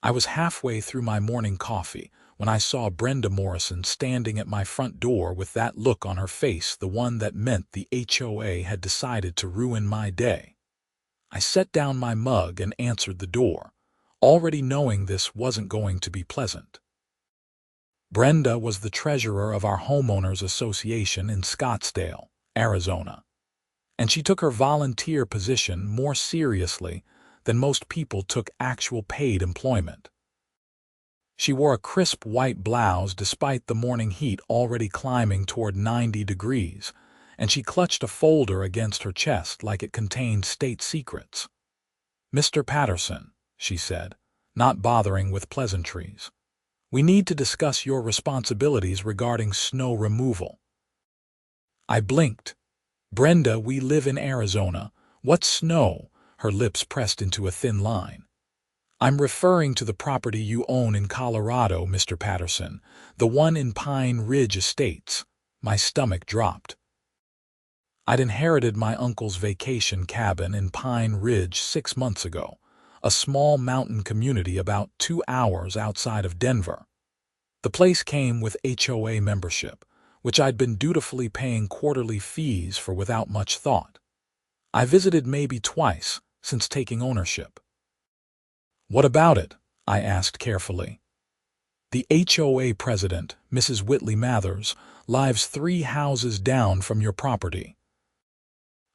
I was halfway through my morning coffee when I saw Brenda Morrison standing at my front door with that look on her face, the one that meant the HOA had decided to ruin my day. I set down my mug and answered the door, already knowing this wasn't going to be pleasant. Brenda was the treasurer of our homeowners association in Scottsdale, Arizona, and she took her volunteer position more seriously than most people took actual paid employment. She wore a crisp white blouse despite the morning heat already climbing toward 90 degrees, and she clutched a folder against her chest like it contained state secrets. "Mr. Patterson," she said, not bothering with pleasantries, "we need to discuss your responsibilities regarding snow removal." I blinked. "Brenda, we live in Arizona. What snow?" Her lips pressed into a thin line. "I'm referring to the property you own in Colorado, Mr. Patterson, the one in Pine Ridge Estates." My stomach dropped. I'd inherited my uncle's vacation cabin in Pine Ridge 6 months ago, a small mountain community about 2 hours outside of Denver. The place came with HOA membership, which I'd been dutifully paying quarterly fees for without much thought. I visited maybe twice since taking ownership. "What about it?" I asked carefully. "The HOA president, Mrs. Whitley Mathers, lives 3 houses down from your property.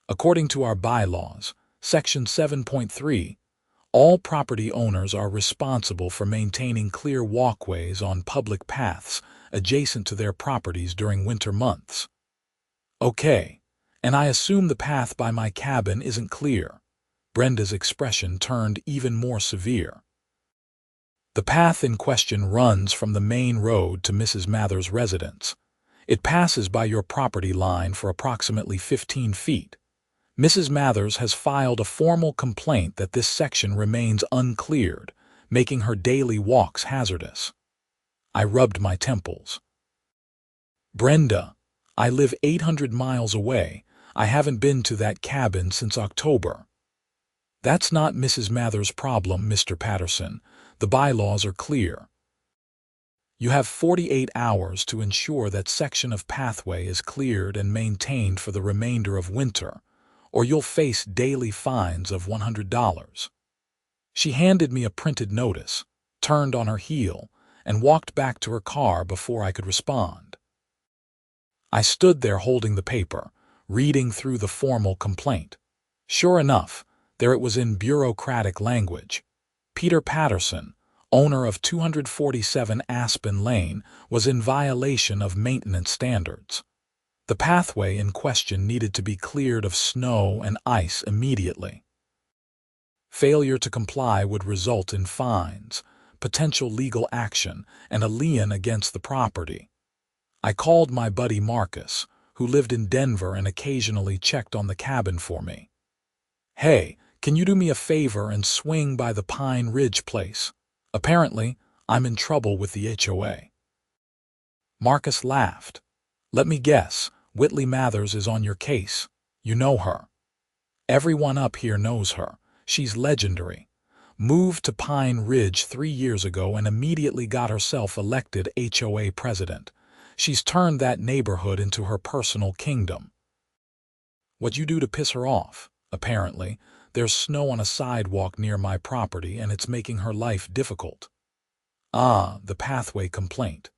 According to our bylaws, Section 7.3, all property owners are responsible for maintaining clear walkways on public paths adjacent to their properties during winter months." "Okay, and I assume the path by my cabin isn't clear." Brenda's expression turned even more severe. "The path in question runs from the main road to Mrs. Mathers' residence. It passes by your property line for approximately 15 feet. Mrs. Mathers has filed a formal complaint that this section remains uncleared, making her daily walks hazardous." I rubbed my temples. "Brenda, I live 800 miles away. I haven't been to that cabin since October." "That's not Mrs. Mathers' problem, Mr. Patterson. The bylaws are clear. You have 48 hours to ensure that section of pathway is cleared and maintained for the remainder of winter, or you'll face daily fines of $100. She handed me a printed notice, turned on her heel, and walked back to her car before I could respond. I stood there holding the paper, reading through the formal complaint. Sure enough, there it was in bureaucratic language. Peter Patterson, owner of 247 Aspen Lane, was in violation of maintenance standards. The pathway in question needed to be cleared of snow and ice immediately. Failure to comply would result in fines, potential legal action, and a lien against the property. I called my buddy Marcus, who lived in Denver and occasionally checked on the cabin for me. "Hey, can you do me a favor and swing by the Pine Ridge place? Apparently, I'm in trouble with the HOA." Marcus laughed. "Let me guess, Whitley Mathers is on your case. You know her." "Everyone up here knows her. She's legendary. Moved to Pine Ridge 3 years ago and immediately got herself elected HOA president. She's turned that neighborhood into her personal kingdom." "What'd you do to piss her off?" "Apparently, there's snow on a sidewalk near my property and it's making her life difficult." "Ah, the pathway complaint.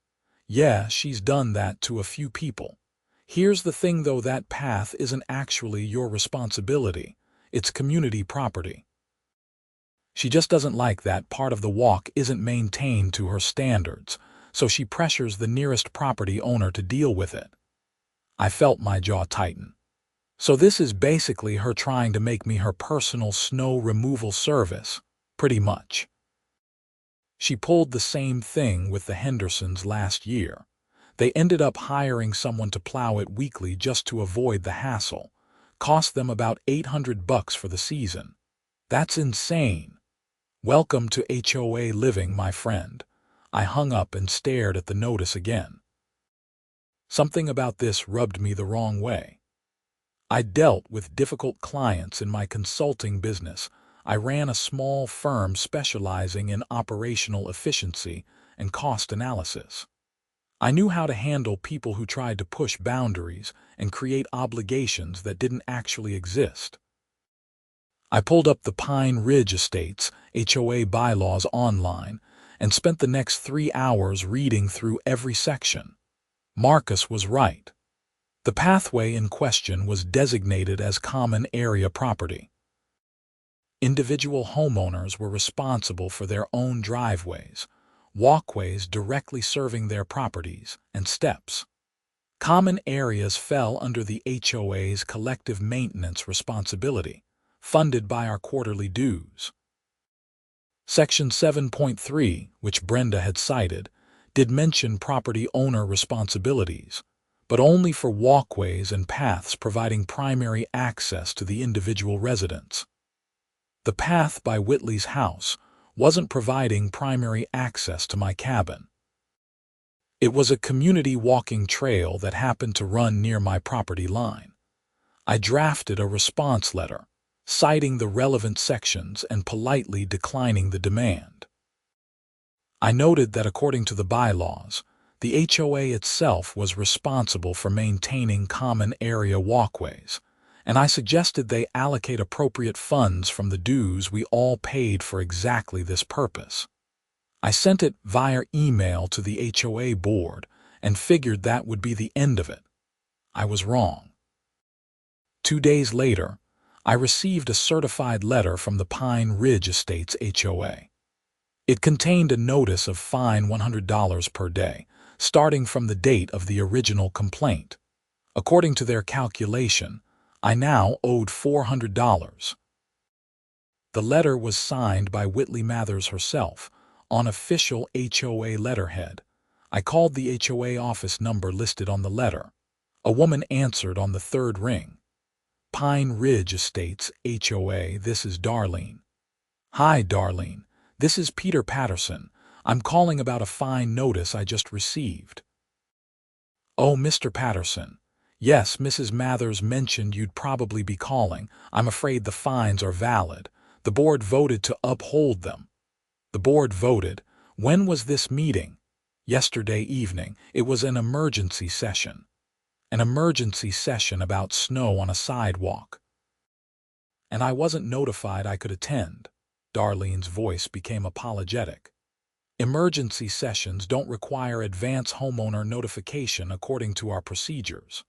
Yeah, she's done that to a few people. Here's the thing though, that path isn't actually your responsibility. It's community property. She just doesn't like that part of the walk isn't maintained to her standards, so she pressures the nearest property owner to deal with it." I felt my jaw tighten. "So this is basically her trying to make me her personal snow removal service, pretty much." She pulled the same thing with the Hendersons last year. They ended up hiring someone to plow it weekly just to avoid the hassle. Cost them about $800 for the season. That's insane. "Welcome to HOA living, my friend." I hung up and stared at the notice again. Something about this rubbed me the wrong way. I dealt with difficult clients in my consulting business. I ran a small firm specializing in operational efficiency and cost analysis. I knew how to handle people who tried to push boundaries and create obligations that didn't actually exist. I pulled up the Pine Ridge Estates HOA bylaws online and spent the next 3 hours reading through every section. Marcus was right. The pathway in question was designated as common area property. Individual homeowners were responsible for their own driveways, walkways directly serving their properties, and steps. Common areas fell under the HOA's collective maintenance responsibility, funded by our quarterly dues. Section 7.3, which Brenda had cited, did mention property owner responsibilities, but only for walkways and paths providing primary access to the individual residents. The path by Whitley's house wasn't providing primary access to my cabin. It was a community walking trail that happened to run near my property line. I drafted a response letter, citing the relevant sections and politely declining the demand. I noted that according to the bylaws, the HOA itself was responsible for maintaining common area walkways, and I suggested they allocate appropriate funds from the dues we all paid for exactly this purpose. I sent it via email to the HOA board and figured that would be the end of it. I was wrong. 2 days later, I received a certified letter from the Pine Ridge Estates HOA. It contained a notice of fine $100 per day, starting from the date of the original complaint. According to their calculation, I now owed $400. The letter was signed by Whitley Mathers herself on official HOA letterhead. I called the HOA office number listed on the letter. A woman answered on the third ring. Pine Ridge Estates HOA, this is Darlene. Hi, Darlene. This is Peter Patterson. I'm calling about a fine notice I just received. Oh, Mr. Patterson. Yes, Mrs. Mathers mentioned you'd probably be calling. I'm afraid the fines are valid. The board voted to uphold them. The board voted. When was this meeting? Yesterday evening. It was an emergency session. An emergency session about snow on a sidewalk. And I wasn't notified I could attend. Darlene's voice became apologetic. Emergency sessions don't require advance homeowner notification according to our procedures.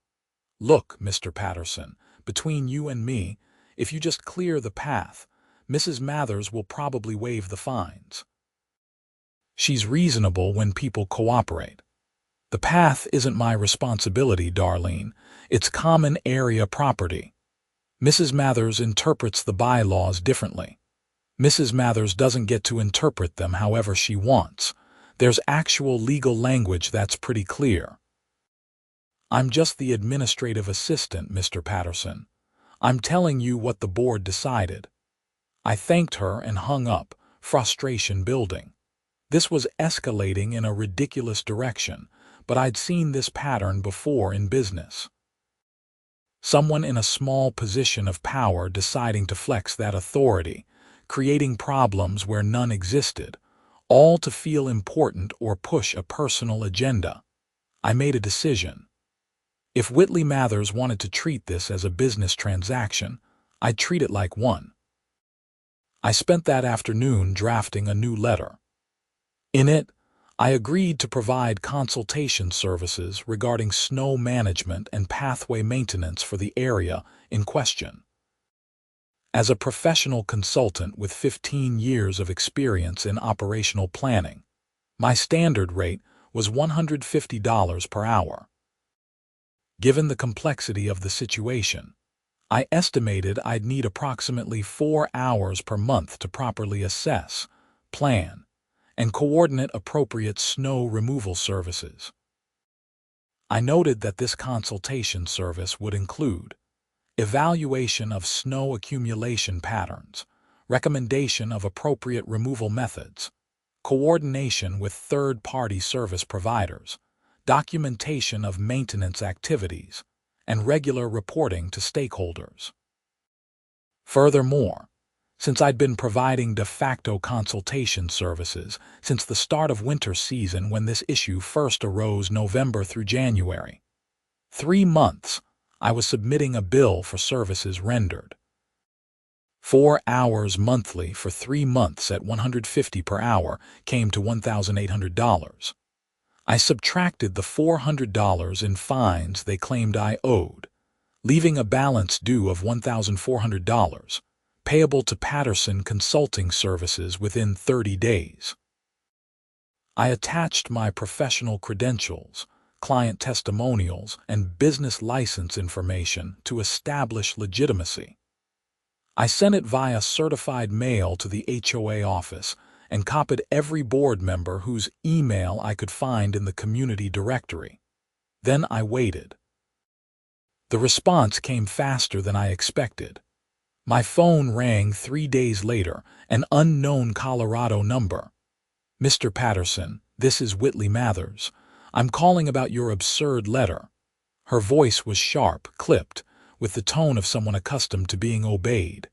Look, Mr. Patterson, between you and me, if you just clear the path, Mrs. Mathers will probably waive the fines. She's reasonable when people cooperate. The path isn't my responsibility, Darlene. It's common area property. Mrs. Mathers interprets the bylaws differently. Mrs. Mathers doesn't get to interpret them however she wants. There's actual legal language that's pretty clear. I'm just the administrative assistant, Mr. Patterson. I'm telling you what the board decided. I thanked her and hung up, frustration building. This was escalating in a ridiculous direction, but I'd seen this pattern before in business. Someone in a small position of power deciding to flex that authority, creating problems where none existed, all to feel important or push a personal agenda. I made a decision. If Whitley Mathers wanted to treat this as a business transaction, I'd treat it like one. I spent that afternoon drafting a new letter. In it, I agreed to provide consultation services regarding snow management and pathway maintenance for the area in question. As a professional consultant with 15 years of experience in operational planning, my standard rate was $150 per hour. Given the complexity of the situation, I estimated I'd need approximately 4 hours per month to properly assess, plan, and coordinate appropriate snow removal services. I noted that this consultation service would include evaluation of snow accumulation patterns, recommendation of appropriate removal methods, coordination with third-party service providers, documentation of maintenance activities, and regular reporting to stakeholders. Furthermore, since I'd been providing de facto consultation services since the start of winter season when this issue first arose November through January. 3 months, I was submitting a bill for services rendered. 4 hours monthly for 3 months at $150 per hour came to $1,800. I subtracted the $400 in fines they claimed I owed, leaving a balance due of $1,400, payable to Patterson Consulting Services within 30 days. I attached my professional credentials, client testimonials, and business license information to establish legitimacy. I sent it via certified mail to the HOA office and copied every board member whose email I could find in the community directory. Then I waited. The response came faster than I expected. My phone rang 3 days later, an unknown Colorado number. "Mr. Patterson, this is Whitley Mathers. I'm calling about your absurd letter." Her voice was sharp, clipped, with the tone of someone accustomed to being obeyed.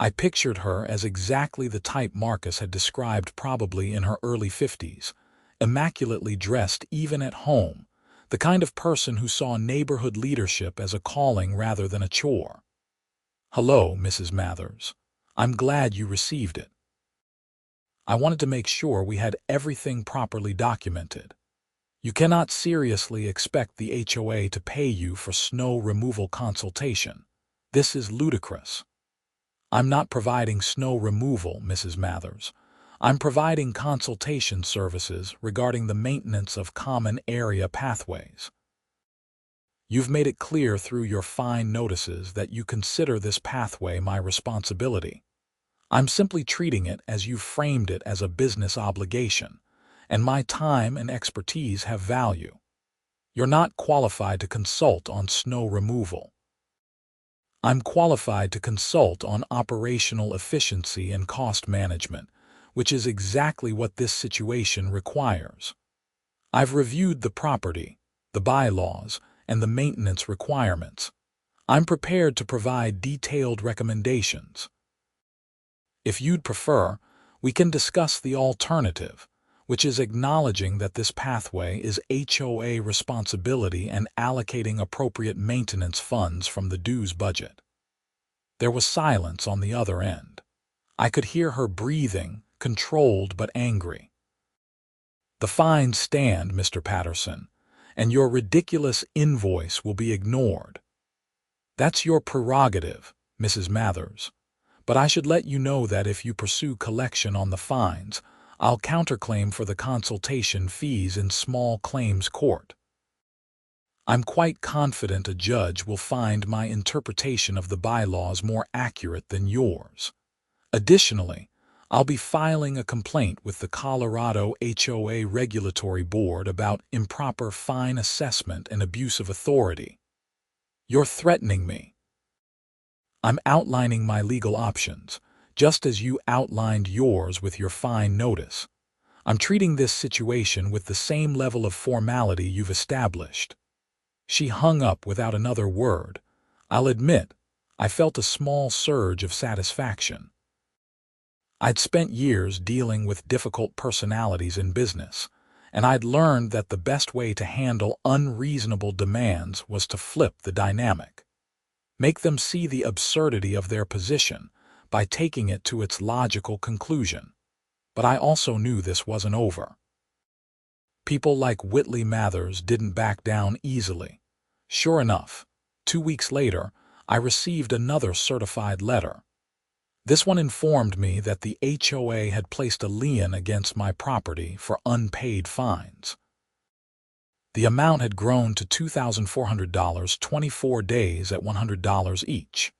I pictured her as exactly the type Marcus had described, probably in her early 50s, immaculately dressed even at home, the kind of person who saw neighborhood leadership as a calling rather than a chore. "Hello, Mrs. Mathers. I'm glad you received it. I wanted to make sure we had everything properly documented. You cannot seriously expect the HOA to pay you for snow removal consultation. This is ludicrous." "I'm not providing snow removal, Mrs. Mathers. I'm providing consultation services regarding the maintenance of common area pathways. You've made it clear through your fine notices that you consider this pathway my responsibility. I'm simply treating it as you framed it as a business obligation, and my time and expertise have value. You're not qualified to consult on snow removal. I'm qualified to consult on operational efficiency and cost management, which is exactly what this situation requires. I've reviewed the property, the bylaws, and the maintenance requirements. I'm prepared to provide detailed recommendations. If you'd prefer, we can discuss the alternative, which is acknowledging that this pathway is HOA responsibility and allocating appropriate maintenance funds from the dues budget." There was silence on the other end. I could hear her breathing, controlled but angry. "The fines stand, Mr. Patterson, and your ridiculous invoice will be ignored. That's your prerogative, Mrs. Mathers, but I should let you know that if you pursue collection on the fines, I'll counterclaim for the consultation fees in small claims court. I'm quite confident a judge will find my interpretation of the bylaws more accurate than yours. Additionally, I'll be filing a complaint with the Colorado HOA Regulatory Board about improper fine assessment and abuse of authority." "You're threatening me." "I'm outlining my legal options, just as you outlined yours with your fine notice. I'm treating this situation with the same level of formality you've established." She hung up without another word. I'll admit, I felt a small surge of satisfaction. I'd spent years dealing with difficult personalities in business, and I'd learned that the best way to handle unreasonable demands was to flip the dynamic. Make them see the absurdity of their position by taking it to its logical conclusion. But I also knew this wasn't over. People like Whitley Mathers didn't back down easily. Sure enough, 2 weeks later, I received another certified letter. This one informed me that the HOA had placed a lien against my property for unpaid fines. The amount had grown to $2,400, 24 days at $100 each.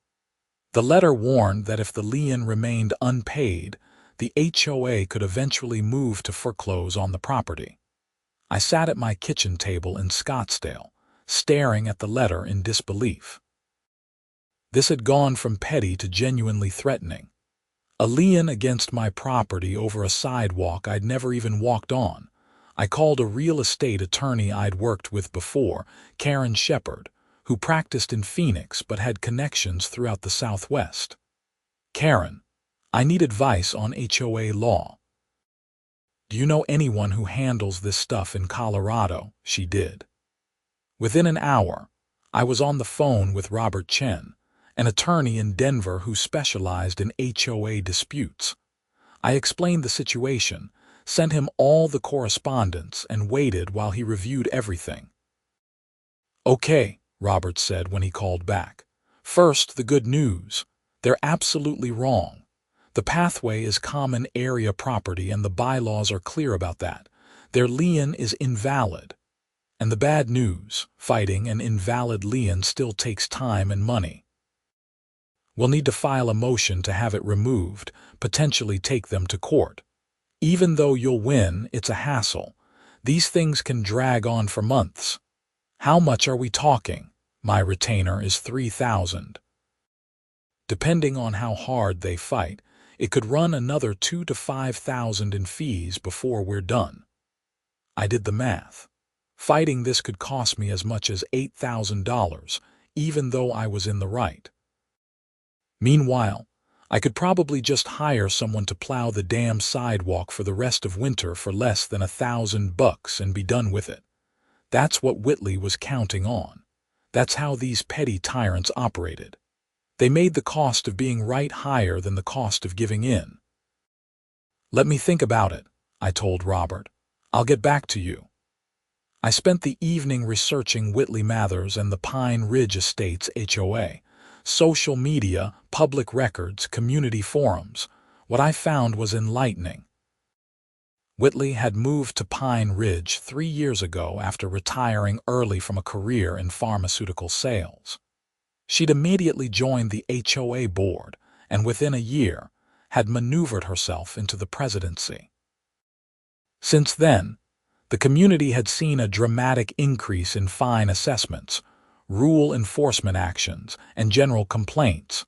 The letter warned that if the lien remained unpaid, the HOA could eventually move to foreclose on the property. I sat at my kitchen table in Scottsdale, staring at the letter in disbelief. This had gone from petty to genuinely threatening. A lien against my property over a sidewalk I'd never even walked on. I called a real estate attorney I'd worked with before, Karen Shepard, who practiced in Phoenix but had connections throughout the Southwest. Karen, I need advice on HOA law. Do you know anyone who handles this stuff in Colorado? She did. Within an hour, I was on the phone with Robert Chen, an attorney in Denver who specialized in HOA disputes. I explained the situation, sent him all the correspondence, and waited while he reviewed everything. "Okay," Robert said when he called back. "First, the good news. They're absolutely wrong. The pathway is common area property and the bylaws are clear about that. Their lien is invalid. And the bad news, fighting an invalid lien still takes time and money. We'll need to file a motion to have it removed, potentially take them to court. Even though you'll win, it's a hassle. These things can drag on for months. How much are we talking? My retainer is $3,000. Depending on how hard they fight, it could run another $2,000 to $5,000 in fees before we're done." I did the math. Fighting this could cost me as much as $8,000, even though I was in the right. Meanwhile, I could probably just hire someone to plow the damn sidewalk for the rest of winter for less than $1,000 and be done with it. That's what Whitley was counting on. That's how these petty tyrants operated. They made the cost of being right higher than the cost of giving in. "Let me think about it," I told Robert. "I'll get back to you." I spent the evening researching Whitley Mathers and the Pine Ridge Estates HOA, social media, public records, community forums. What I found was enlightening. Whitley had moved to Pine Ridge 3 years ago after retiring early from a career in pharmaceutical sales. She'd immediately joined the HOA board and within a year had maneuvered herself into the presidency. Since then, the community had seen a dramatic increase in fine assessments, rule enforcement actions, and general complaints.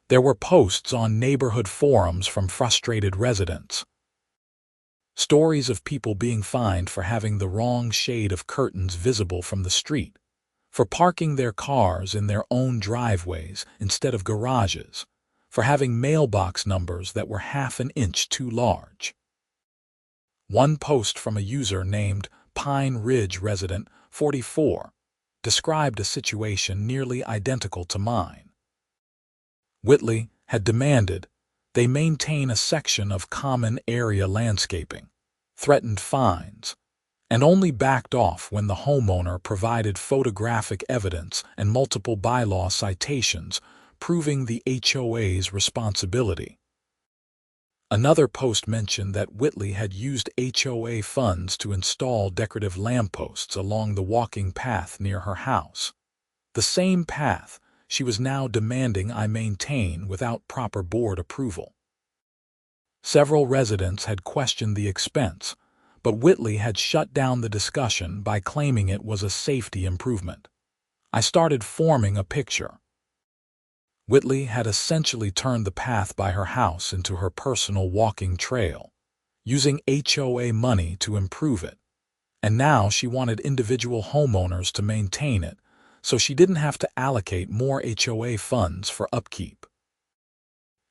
There were posts on neighborhood forums from frustrated residents. Stories of people being fined for having the wrong shade of curtains visible from the street, for parking their cars in their own driveways instead of garages, for having mailbox numbers that were half an inch too large. One post from a user named Pine Ridge Resident 44 described a situation nearly identical to mine. Whitley had demanded they maintain a section of common area landscaping, threatened fines, and only backed off when the homeowner provided photographic evidence and multiple bylaw citations proving the HOA's responsibility. Another post mentioned that Whitley had used HOA funds to install decorative lampposts along the walking path near her house. The same path she was now demanding I maintain without proper board approval. Several residents had questioned the expense, but Whitley had shut down the discussion by claiming it was a safety improvement. I started forming a picture. Whitley had essentially turned the path by her house into her personal walking trail, using HOA money to improve it. And now she wanted individual homeowners to maintain it, so she didn't have to allocate more HOA funds for upkeep.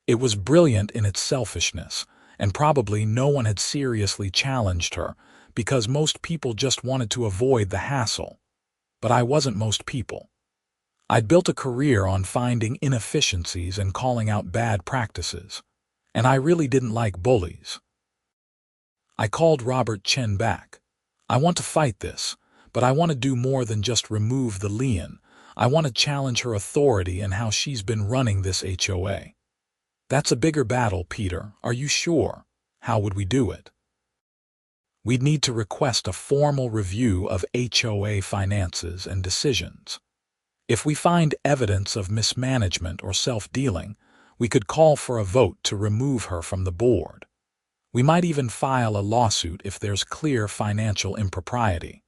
It was brilliant in its selfishness, and probably no one had seriously challenged her because most people just wanted to avoid the hassle. But I wasn't most people. I'd built a career on finding inefficiencies and calling out bad practices, and I really didn't like bullies. I called Robert Chen back. "I want to fight this, but I want to do more than just remove the lien. I want to challenge her authority and how she's been running this HOA." "That's a bigger battle, Peter. Are you sure? How would we do it?" "We'd need to request a formal review of HOA finances and decisions. If we find evidence of mismanagement or self-dealing, we could call for a vote to remove her from the board. We might even file a lawsuit if there's clear financial impropriety.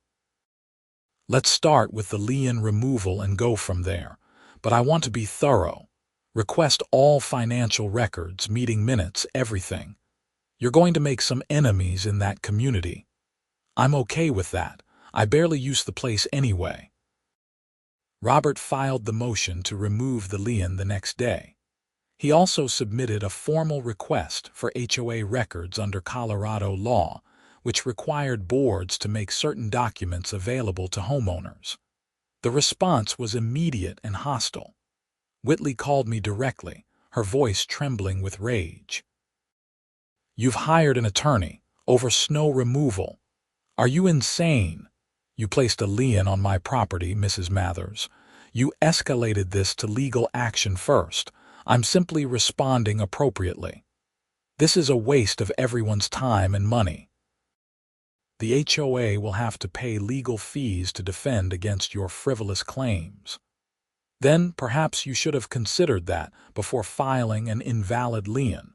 Let's start with the lien removal and go from there, but I want to be thorough. Request all financial records, meeting minutes, everything. You're going to make some enemies in that community. I'm okay with that. I barely use the place anyway." Robert filed the motion to remove the lien the next day. He also submitted a formal request for HOA records under Colorado law, which required boards to make certain documents available to homeowners. The response was immediate and hostile. Whitley called me directly, her voice trembling with rage. "You've hired an attorney over snow removal. Are you insane? You placed a lien on my property, Mrs. Mathers. You escalated this to legal action first. I'm simply responding appropriately. This is a waste of everyone's time and money. The HOA will have to pay legal fees to defend against your frivolous claims. Then perhaps you should have considered that before filing an invalid lien.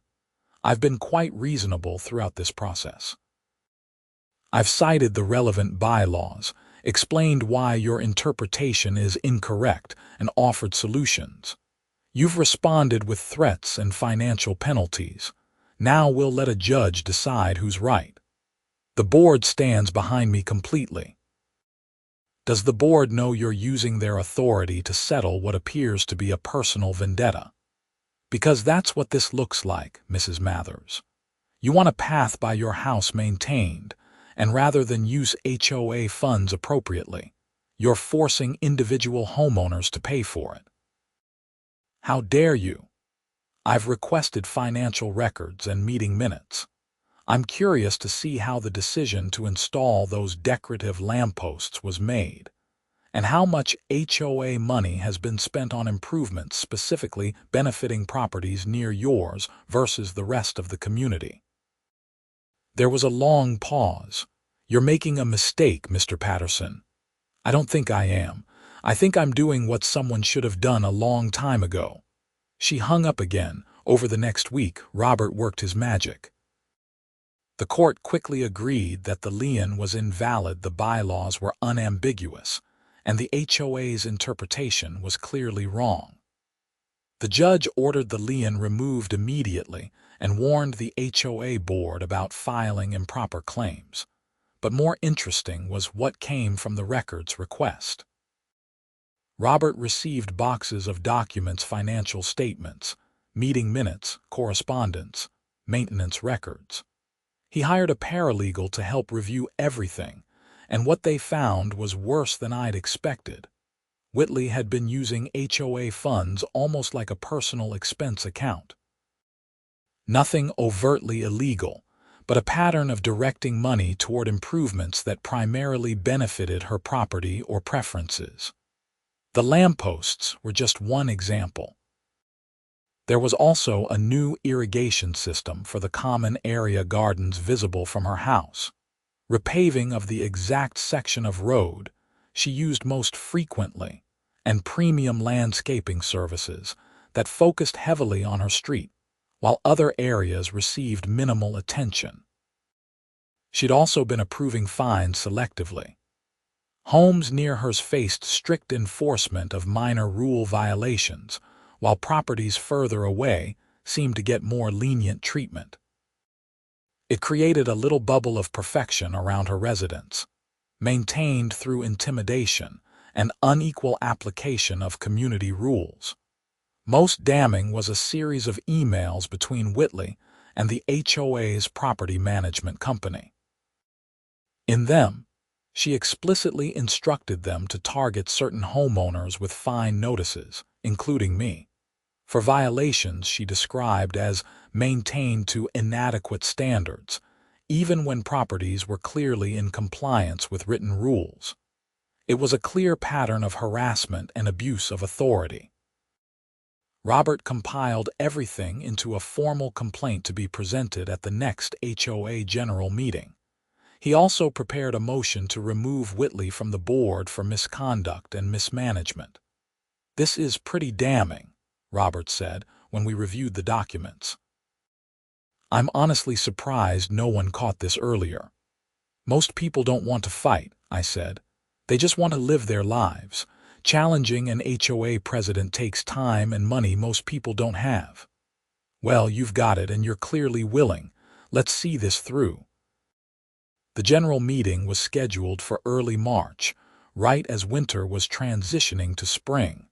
I've been quite reasonable throughout this process. I've cited the relevant bylaws, explained why your interpretation is incorrect, and offered solutions. You've responded with threats and financial penalties. Now we'll let a judge decide who's right. The board stands behind me completely." Does the board know you're using their authority to settle what appears to be a personal vendetta? Because that's what this looks like, Mrs. Mathers. You want a path by your house maintained, and rather than use HOA funds appropriately, you're forcing individual homeowners to pay for it. How dare you? I've requested financial records and meeting minutes. I'm curious to see how the decision to install those decorative lampposts was made, and how much HOA money has been spent on improvements specifically benefiting properties near yours versus the rest of the community. There was a long pause. "You're making a mistake, Mr. Patterson." "I don't think I am. I think I'm doing what someone should have done a long time ago." She hung up again. Over the next week, Robert worked his magic. The court quickly agreed that the lien was invalid, the bylaws were unambiguous, and the HOA's interpretation was clearly wrong. The judge ordered the lien removed immediately and warned the HOA board about filing improper claims. But more interesting was what came from the records request. Robert received boxes of documents, financial statements, meeting minutes, correspondence, maintenance records. He hired a paralegal to help review everything, and what they found was worse than I'd expected. Whitley had been using HOA funds almost like a personal expense account. Nothing overtly illegal, but a pattern of directing money toward improvements that primarily benefited her property or preferences. The lampposts were just one example. There was also a new irrigation system for the common area gardens visible from her house. Repaving of the exact section of road she used most frequently, and premium landscaping services that focused heavily on her street, while other areas received minimal attention. She'd also been approving fines selectively. Homes near hers faced strict enforcement of minor rule violations, while properties further away seemed to get more lenient treatment. It created a little bubble of perfection around her residence, maintained through intimidation and unequal application of community rules. Most damning was a series of emails between Whitley and the HOA's property management company. In them, she explicitly instructed them to target certain homeowners with fine notices, including me, for violations she described as maintained to inadequate standards, even when properties were clearly in compliance with written rules. It was a clear pattern of harassment and abuse of authority. Robert compiled everything into a formal complaint to be presented at the next HOA general meeting. He also prepared a motion to remove Whitley from the board for misconduct and mismanagement. "This is pretty damning," Robert said when we reviewed the documents. "I'm honestly surprised no one caught this earlier." "Most people don't want to fight," I said. "They just want to live their lives. Challenging an HOA president takes time and money most people don't have." "Well, you've got it and you're clearly willing. Let's see this through." The general meeting was scheduled for early March, right as winter was transitioning to spring.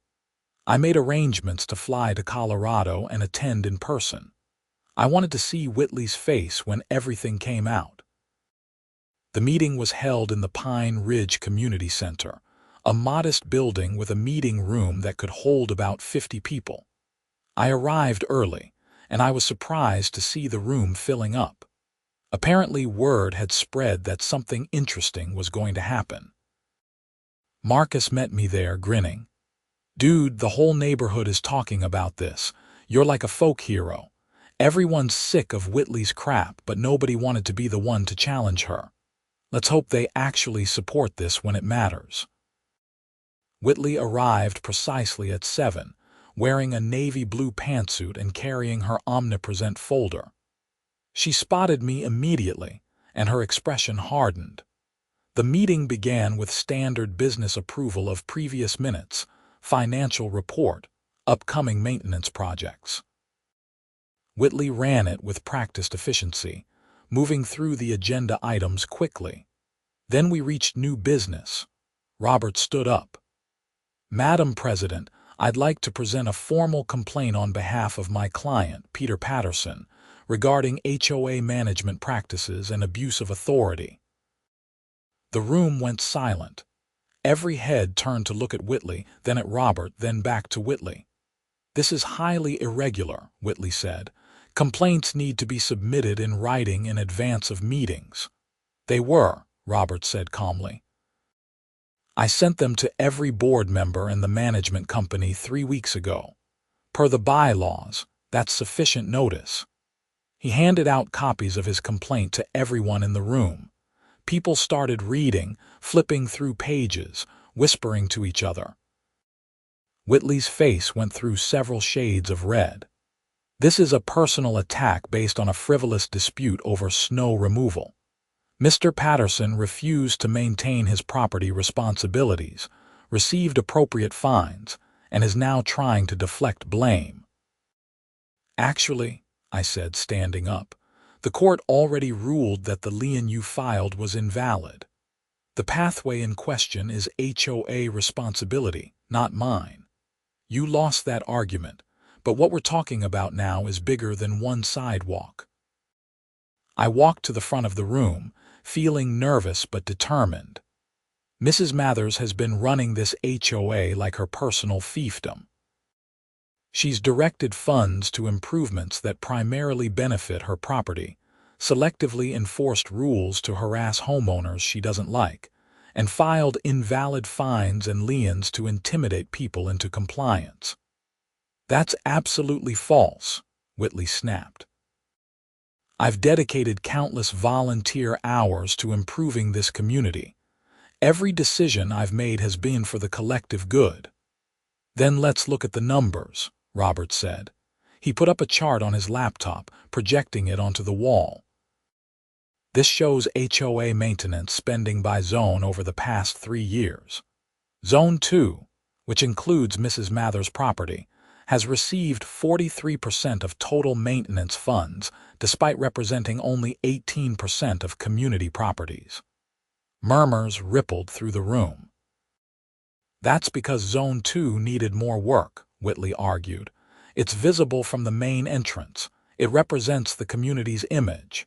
I made arrangements to fly to Colorado and attend in person. I wanted to see Whitley's face when everything came out. The meeting was held in the Pine Ridge Community Center, a modest building with a meeting room that could hold about 50 people. I arrived early, and I was surprised to see the room filling up. Apparently, word had spread that something interesting was going to happen. Marcus met me there, grinning. "Dude, the whole neighborhood is talking about this. You're like a folk hero. Everyone's sick of Whitley's crap, but nobody wanted to be the one to challenge her. Let's hope they actually support this when it matters." Whitley arrived precisely at 7, wearing a navy blue pantsuit and carrying her omnipresent folder. She spotted me immediately, and her expression hardened. The meeting began with standard business approval of previous minutes, financial report, upcoming maintenance projects. Whitley ran it with practiced efficiency, moving through the agenda items quickly. Then we reached new business. Robert stood up. "Madam President, I'd like to present a formal complaint on behalf of my client, Peter Patterson, regarding HOA management practices and abuse of authority." The room went silent. Every head turned to look at Whitley, then at Robert, then back to Whitley. "This is highly irregular," Whitley said. "Complaints need to be submitted in writing in advance of meetings." "They were," Robert said calmly. "I sent them to every board member and the management company 3 weeks ago. Per the bylaws, that's sufficient notice." He handed out copies of his complaint to everyone in the room. People started reading, flipping through pages, whispering to each other. Whitley's face went through several shades of red. "This is a personal attack based on a frivolous dispute over snow removal. Mr. Patterson refused to maintain his property responsibilities, received appropriate fines, and is now trying to deflect blame." "Actually," I said, standing up, "the court already ruled that the lien you filed was invalid. The pathway in question is HOA responsibility, not mine. You lost that argument, but what we're talking about now is bigger than one sidewalk." I walked to the front of the room, feeling nervous but determined. Mrs. Mathers has been running this HOA like her personal fiefdom. She's directed funds to improvements that primarily benefit her property, selectively enforced rules to harass homeowners she doesn't like, and filed invalid fines and liens to intimidate people into compliance. "That's absolutely false," Whitley snapped. "I've dedicated countless volunteer hours to improving this community. Every decision I've made has been for the collective good." "Then let's look at the numbers," Robert said. He put up a chart on his laptop, projecting it onto the wall. "This shows HOA maintenance spending by zone over the past 3 years. Zone 2, which includes Mrs. Mathers' property, has received 43% of total maintenance funds, despite representing only 18% of community properties." Murmurs rippled through the room. "That's because Zone 2 needed more work," Whitley argued. "It's visible from the main entrance. It represents the community's image."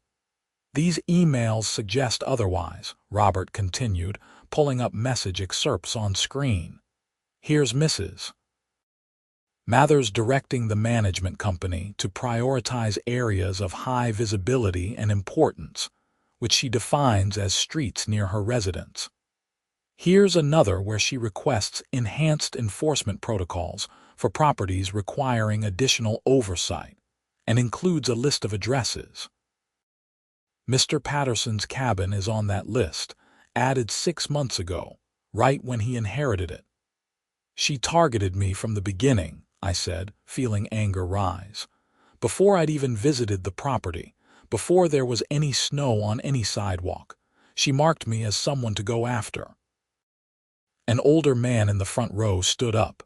"These emails suggest otherwise," Robert continued, pulling up message excerpts on screen. "Here's Mrs. Mathers directing the management company to prioritize areas of high visibility and importance, which she defines as streets near her residence. Here's another where she requests enhanced enforcement protocols for properties requiring additional oversight, and includes a list of addresses. Mr. Patterson's cabin is on that list, added 6 months ago, right when he inherited it." "She targeted me from the beginning," I said, feeling anger rise. "Before I'd even visited the property, before there was any snow on any sidewalk, she marked me as someone to go after." An older man in the front row stood up.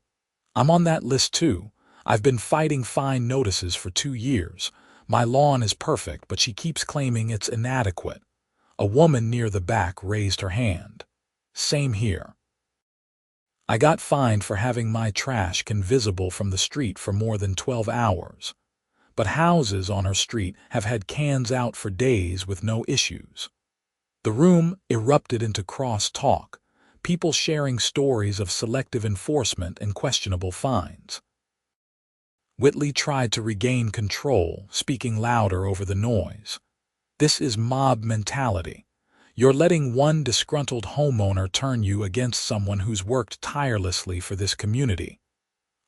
"I'm on that list too. I've been fighting fine notices for 2 years. My lawn is perfect, but she keeps claiming it's inadequate." A woman near the back raised her hand. "Same here." I got fined for having my trash can visible from the street for more than 12 hours. But houses on our street have had cans out for days with no issues. The room erupted into cross-talk, people sharing stories of selective enforcement and questionable fines. Whitley tried to regain control, speaking louder over the noise. This is mob mentality. You're letting one disgruntled homeowner turn you against someone who's worked tirelessly for this community.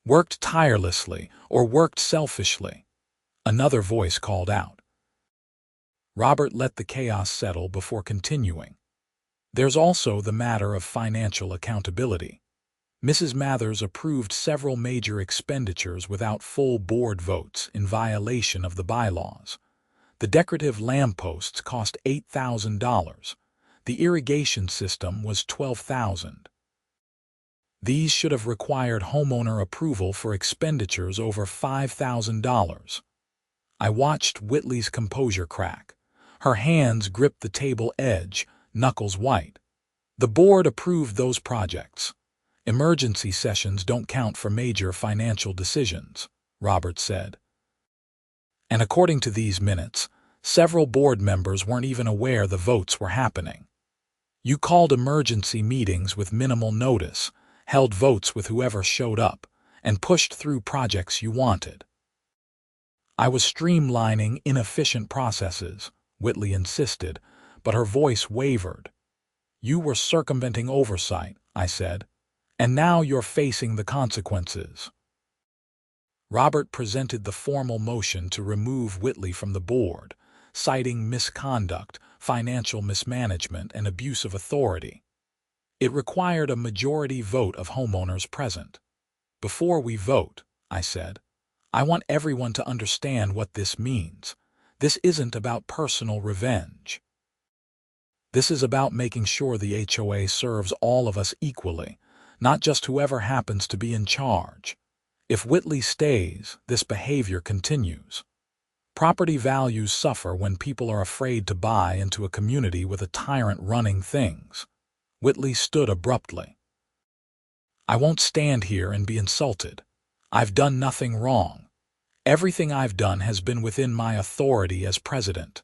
Worked tirelessly or worked selfishly. Another voice called out. Robert let the chaos settle before continuing. There's also the matter of financial accountability. Mrs. Mathers approved several major expenditures without full board votes in violation of the bylaws. The decorative lampposts cost $8,000. The irrigation system was $12,000. These should have required homeowner approval for expenditures over $5,000. I watched Whitley's composure crack. Her hands gripped the table edge, knuckles white. The board approved those projects. Emergency sessions don't count for major financial decisions, Robert said. And according to these minutes, several board members weren't even aware the votes were happening. You called emergency meetings with minimal notice, held votes with whoever showed up, and pushed through projects you wanted. I was streamlining inefficient processes, Whitley insisted, but her voice wavered. You were circumventing oversight, I said, and now you're facing the consequences. Robert presented the formal motion to remove Whitley from the board, citing misconduct, financial mismanagement, and abuse of authority. It required a majority vote of homeowners present. Before we vote, I said, I want everyone to understand what this means. This isn't about personal revenge. This is about making sure the HOA serves all of us equally, not just whoever happens to be in charge. If Whitley stays, this behavior continues. Property values suffer when people are afraid to buy into a community with a tyrant running things. Whitley stood abruptly. I won't stand here and be insulted. I've done nothing wrong. Everything I've done has been within my authority as president.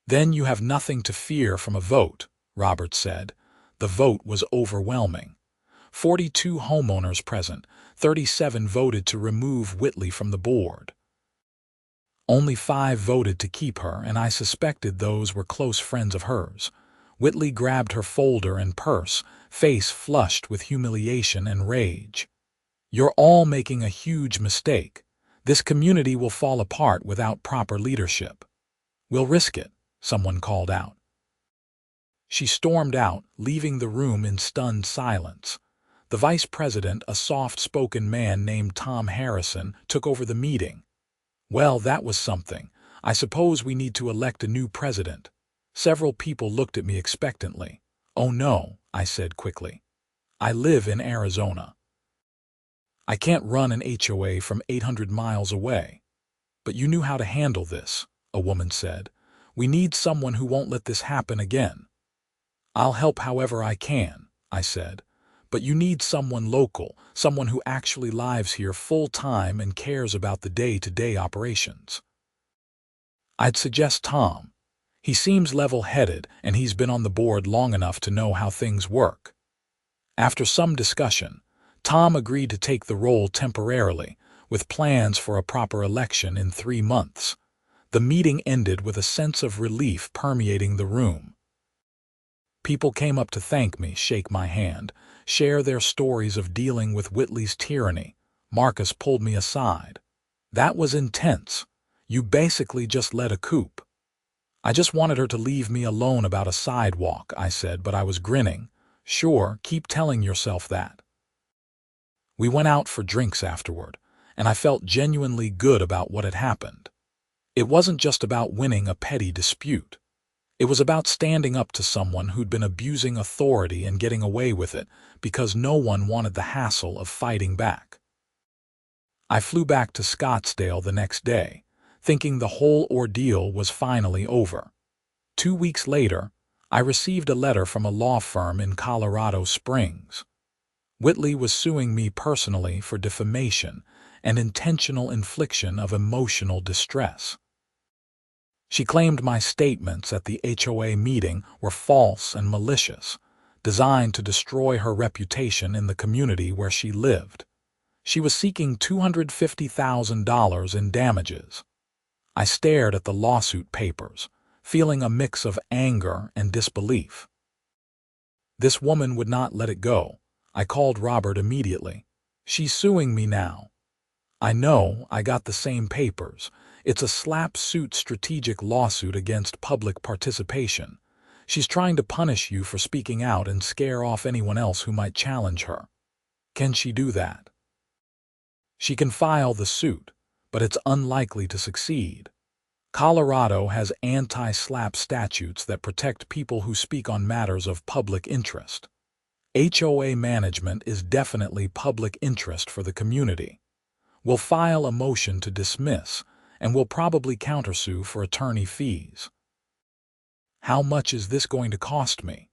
Then you have nothing to fear from a vote, Robert said. The vote was overwhelming. 42 homeowners present, 37 voted to remove Whitley from the board. Only 5 voted to keep her, and I suspected those were close friends of hers. Whitley grabbed her folder and purse, face flushed with humiliation and rage. You're all making a huge mistake. This community will fall apart without proper leadership. We'll risk it, someone called out. She stormed out, leaving the room in stunned silence. The vice president, a soft-spoken man named Tom Harrison, took over the meeting. Well, that was something. I suppose we need to elect a new president. Several people looked at me expectantly. Oh no, I said quickly. I live in Arizona. I can't run an HOA from 800 miles away. But you knew how to handle this, a woman said. We need someone who won't let this happen again. I'll help however I can, I said. But you need someone local, someone who actually lives here full-time and cares about the day-to-day operations. I'd suggest Tom. He seems level-headed, and he's been on the board long enough to know how things work. After some discussion, Tom agreed to take the role temporarily, with plans for a proper election in 3 months. The meeting ended with a sense of relief permeating the room. People came up to thank me, shake my hand, share their stories of dealing with Whitley's tyranny. Marcus pulled me aside. That was intense. You basically just led a coup. I just wanted her to leave me alone about a sidewalk, I said, but I was grinning. Sure, keep telling yourself that. We went out for drinks afterward, and I felt genuinely good about what had happened. It wasn't just about winning a petty dispute. It was about standing up to someone who'd been abusing authority and getting away with it because no one wanted the hassle of fighting back. I flew back to Scottsdale the next day, thinking the whole ordeal was finally over. 2 weeks later, I received a letter from a law firm in Colorado Springs. Whitley was suing me personally for defamation and intentional infliction of emotional distress. She claimed my statements at the HOA meeting were false and malicious, designed to destroy her reputation in the community where she lived. She was seeking $250,000 in damages. I stared at the lawsuit papers, feeling a mix of anger and disbelief. This woman would not let it go. I called Robert immediately. She's suing me now. I know, I got the same papers. It's a slap-suit strategic lawsuit against public participation. She's trying to punish you for speaking out and scare off anyone else who might challenge her. Can she do that? She can file the suit, but it's unlikely to succeed. Colorado has anti-slap statutes that protect people who speak on matters of public interest. HOA management is definitely public interest for the community. We'll file a motion to dismiss, and we'll probably countersue for attorney fees. How much is this going to cost me?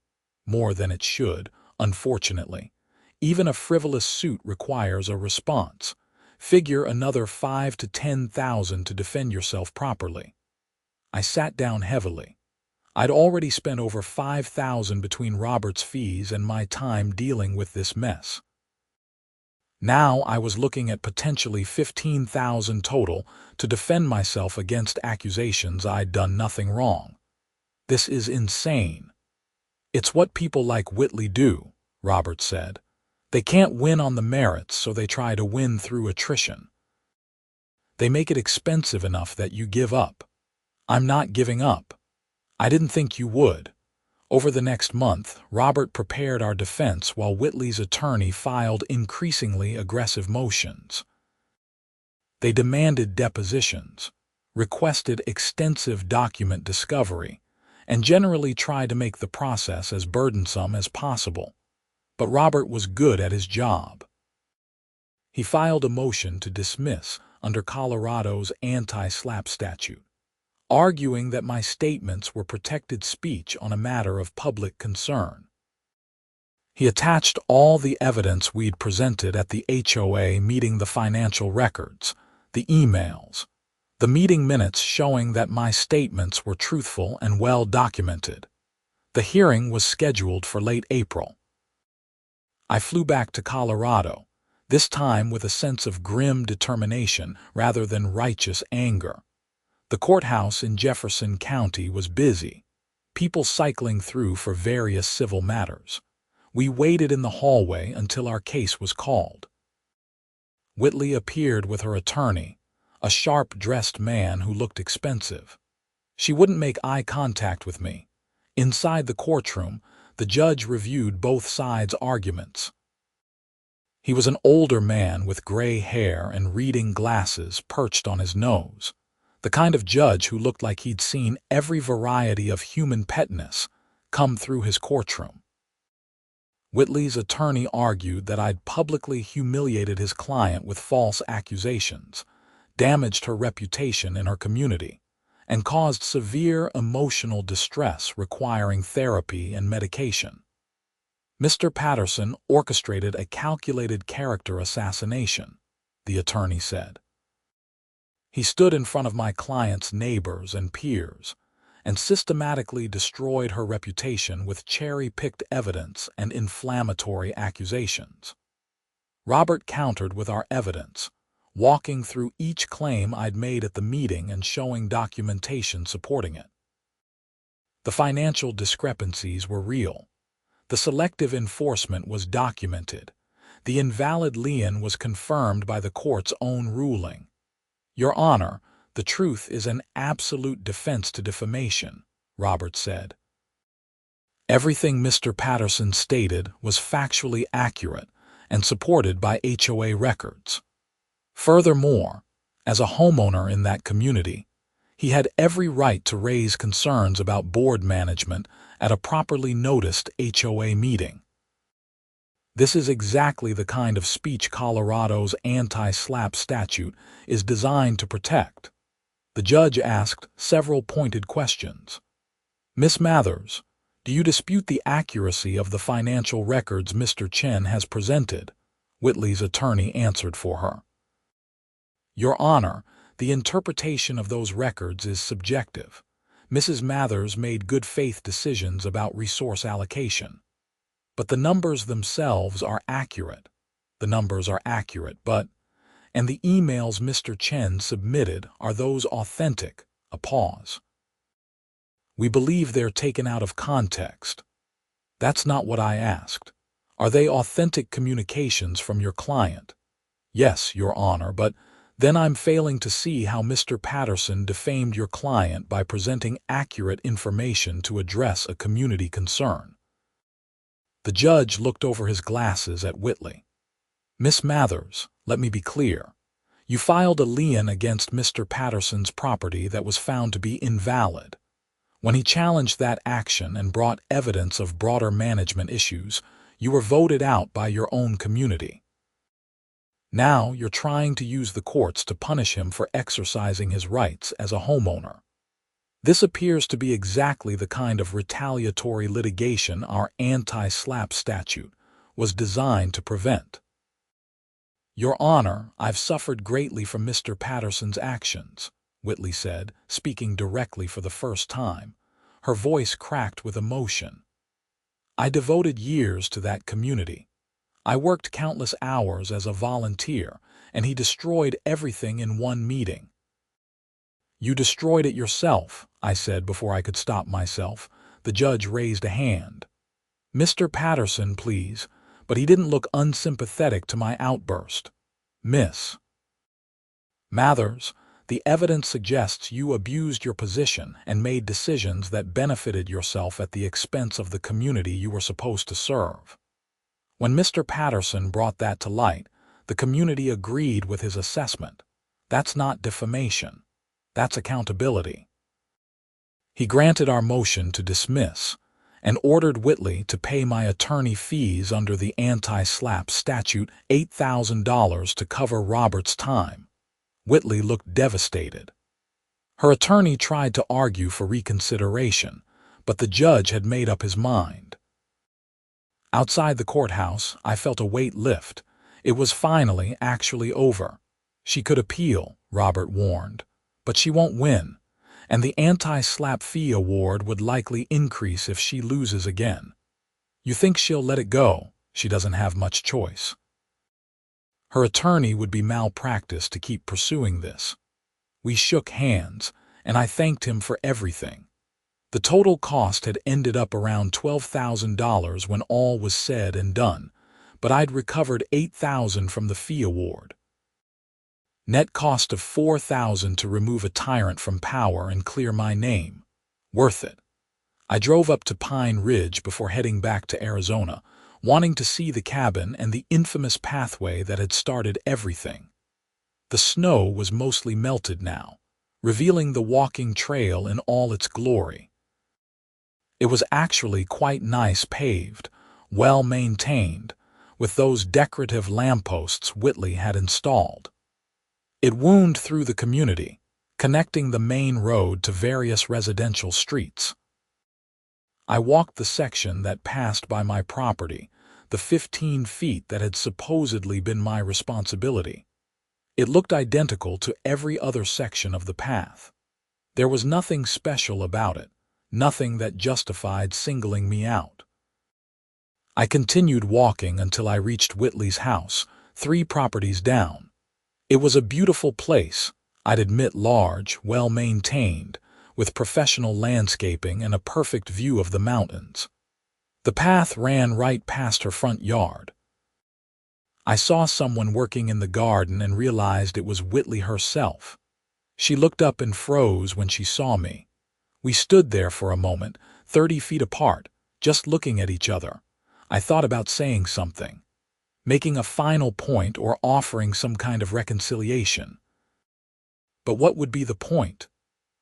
More than it should, unfortunately. Even a frivolous suit requires a response. Figure another $5,000 to $10,000 to defend yourself properly. I sat down heavily. I'd already spent over $5,000 between Robert's fees and my time dealing with this mess. Now I was looking at potentially $15,000 total to defend myself against accusations I'd done nothing wrong. This is insane. It's what people like Whitley do, Robert said. They can't win on the merits, so they try to win through attrition. They make it expensive enough that you give up. I'm not giving up. I didn't think you would. Over the next month, Robert prepared our defense while Whitley's attorney filed increasingly aggressive motions. They demanded depositions, requested extensive document discovery, and generally tried to make the process as burdensome as possible. But Robert was good at his job. He filed a motion to dismiss under Colorado's anti-slap statute, arguing that my statements were protected speech on a matter of public concern. He attached all the evidence we'd presented at the HOA meeting, the financial records, the emails, the meeting minutes showing that my statements were truthful and well documented. The hearing was scheduled for late April. I flew back to Colorado, this time with a sense of grim determination rather than righteous anger. The courthouse in Jefferson County was busy, people cycling through for various civil matters. We waited in the hallway until our case was called. Whitley appeared with her attorney, a sharp-dressed man who looked expensive. She wouldn't make eye contact with me. Inside the courtroom, the judge reviewed both sides' arguments. He was an older man with gray hair and reading glasses perched on his nose, the kind of judge who looked like he'd seen every variety of human petness come through his courtroom. Whitley's attorney argued that I'd publicly humiliated his client with false accusations, damaged her reputation in her community, and caused severe emotional distress requiring therapy and medication. Mr. Patterson orchestrated a calculated character assassination, the attorney said. He stood in front of my client's neighbors and peers and systematically destroyed her reputation with cherry-picked evidence and inflammatory accusations. Robert countered with our evidence, walking through each claim I'd made at the meeting and showing documentation supporting it. The financial discrepancies were real. The selective enforcement was documented. The invalid lien was confirmed by the court's own ruling. Your Honor, the truth is an absolute defense to defamation, Robert said. Everything Mr. Patterson stated was factually accurate and supported by HOA records. Furthermore, as a homeowner in that community, he had every right to raise concerns about board management at a properly noticed HOA meeting. This is exactly the kind of speech Colorado's anti-slap statute is designed to protect. The judge asked several pointed questions. Miss Mathers, Do you dispute the accuracy of the financial records Mr. Chen has presented? Whitley's attorney answered for her. Your Honor, the interpretation of those records is subjective. Mrs. Mathers made good faith decisions about resource allocation. But the numbers themselves are accurate. The numbers are accurate, and the emails Mr. Chen submitted, are those authentic? A pause. We believe they're taken out of context. That's not what I asked. Are they authentic communications from your client? Yes, Your Honor, but then I'm failing to see how Mr. Patterson defamed your client by presenting accurate information to address a community concern. The judge looked over his glasses at Whitley. Miss Mathers, let me be clear. You filed a lien against Mr. Patterson's property that was found to be invalid. When he challenged that action and brought evidence of broader management issues, you were voted out by your own community. Now you're trying to use the courts to punish him for exercising his rights as a homeowner. This appears to be exactly the kind of retaliatory litigation our anti-SLAPP statute was designed to prevent. Your Honor, I've suffered greatly from Mr. Patterson's actions, Whitley said, speaking directly for the first time. Her voice cracked with emotion. I devoted years to that community. I worked countless hours as a volunteer, and he destroyed everything in one meeting. You destroyed it yourself, I said before I could stop myself. The judge raised a hand. Mr. Patterson, please, but he didn't look unsympathetic to my outburst. Miss Mathers, the evidence suggests you abused your position and made decisions that benefited yourself at the expense of the community you were supposed to serve. When Mr. Patterson brought that to light, the community agreed with his assessment. That's not defamation. That's accountability. He granted our motion to dismiss and ordered Whitley to pay my attorney fees under the anti-SLAPP statute, $8,000 to cover Robert's time. Whitley looked devastated. Her attorney tried to argue for reconsideration, but the judge had made up his mind. Outside the courthouse, I felt a weight lift. It was finally actually over. She could appeal, Robert warned, but she won't win, and the anti-SLAPP fee award would likely increase if she loses again. You think she'll let it go? She doesn't have much choice. Her attorney would be malpractice to keep pursuing this. We shook hands, and I thanked him for everything. The total cost had ended up around $12,000 when all was said and done, but I'd recovered $8,000 from the fee award. Net cost of $4,000 to remove a tyrant from power and clear my name. Worth it. I drove up to Pine Ridge before heading back to Arizona, wanting to see the cabin and the infamous pathway that had started everything. The snow was mostly melted now, revealing the walking trail in all its glory. It was actually quite nice paved, well maintained, with those decorative lampposts Whitley had installed. It wound through the community, connecting the main road to various residential streets. I walked the section that passed by my property, the 15 feet that had supposedly been my responsibility. It looked identical to every other section of the path. There was nothing special about it, nothing that justified singling me out. I continued walking until I reached Whitley's house, 3 properties down. It was a beautiful place, I'd admit, large, well-maintained, with professional landscaping and a perfect view of the mountains. The path ran right past her front yard. I saw someone working in the garden and realized it was Whitley herself. She looked up and froze when she saw me. We stood there for a moment, 30 feet apart, just looking at each other. I thought about saying something, making a final point or offering some kind of reconciliation. But what would be the point?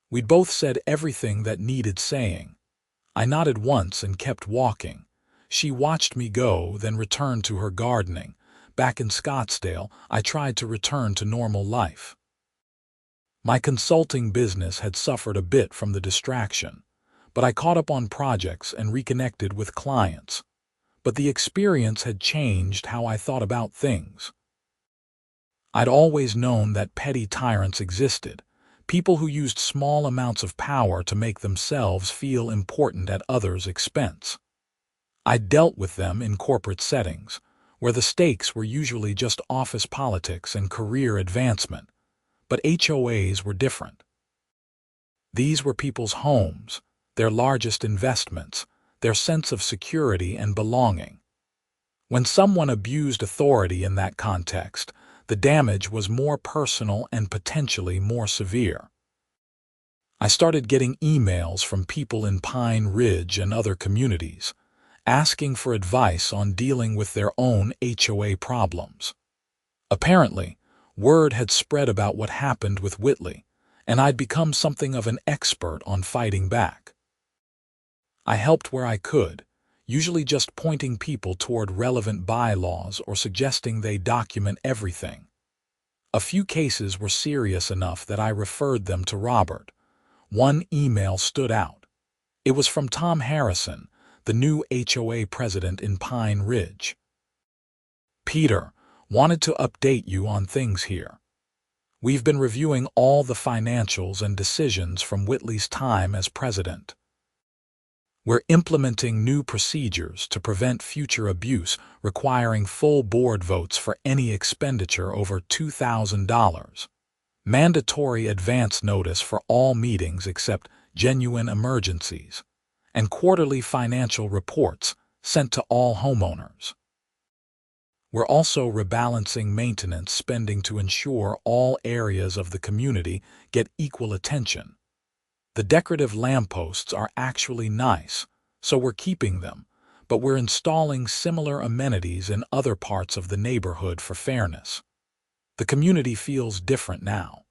We'd both said everything that needed saying. I nodded once and kept walking. She watched me go, then returned to her gardening. Back in Scottsdale, I tried to return to normal life. My consulting business had suffered a bit from the distraction, but I caught up on projects and reconnected with clients. But the experience had changed how I thought about things. I'd always known that petty tyrants existed, people who used small amounts of power to make themselves feel important at others' expense. I dealt with them in corporate settings, where the stakes were usually just office politics and career advancement, but HOAs were different. These were people's homes, their largest investments, their sense of security and belonging. When someone abused authority in that context, the damage was more personal and potentially more severe. I started getting emails from people in Pine Ridge and other communities, asking for advice on dealing with their own HOA problems. Apparently, word had spread about what happened with Whitley, and I'd become something of an expert on fighting back. I helped where I could, usually just pointing people toward relevant bylaws or suggesting they document everything. A few cases were serious enough that I referred them to Robert. One email stood out. It was from Tom Harrison, the new HOA president in Pine Ridge. "Peter, wanted to update you on things here. We've been reviewing all the financials and decisions from Whitley's time as president. We're implementing new procedures to prevent future abuse, requiring full board votes for any expenditure over $2,000. Mandatory advance notice for all meetings except genuine emergencies, and quarterly financial reports sent to all homeowners. We're also rebalancing maintenance spending to ensure all areas of the community get equal attention. The decorative lampposts are actually nice, so we're keeping them, but we're installing similar amenities in other parts of the neighborhood for fairness. The community feels different now.